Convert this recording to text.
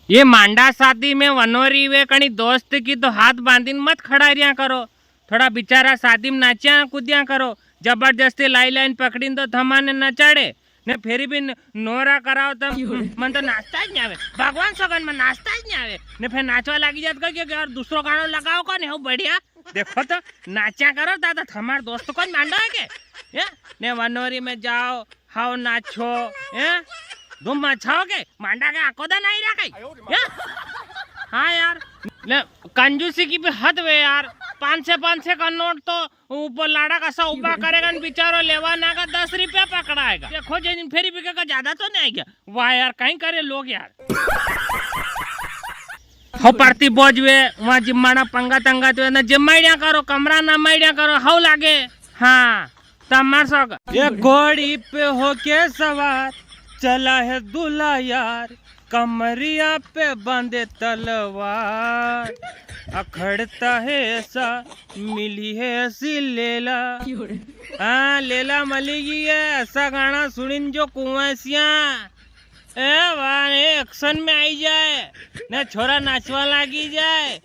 ये मांडा शादी में वनोरी वे कणी दोस्त की तो हाथ बांधीन मत खड़ा रिया करो। थोड़ा बिचारा शादी में नाचिया कूदिया करो। जबरदस्ती लाई लाइन पकड़ी तो थमाने नचाड़े ने फेरी भी नोरा कराओ तो मन तो नाचता ही नहीं आवे। भगवान सगन में नाचता ही नहीं आवे ने फिर नाचवा लगी जात कि और दूसरो गाना लगाओ कौन है बढ़िया देखो तो नाचा करो दादा हमारे दोस्त कौन मांडा है के ने वनोरी में जाओ हाओ नाचो धूम मचाओगे मांडा के आकोदा नहीं रहा हाँ यार ने कंजूसी की भी हद वे यार 500 का नोट तो ऊपर लाड़ा का सा उबा करेगा बेचारो लेवा ना का 10 रुपया पकड़ाएगा देखो जिन फेरी बिके का ज्यादा तो नहीं आएगा वाह यार कहीं करे लोग यार हो पार्टी बोझवे वहाँ जिम्माना पंगा तंगा तो ना जिम्माइया करो कमरा ना माइया करो हाउ लागे हाँ तमार सग ये घोड़ी पे होके सवार चला है दूल्हा यार कमरिया पे बांधे तलवार अखड़ता है ऐसा मिली है ऐसी लेला हाँ लेला मलेगी है ऐसा गाना सुनिन जो कुआसिया ए वाह एक्शन में आई जाए ना छोरा नाचवा लगी जाए।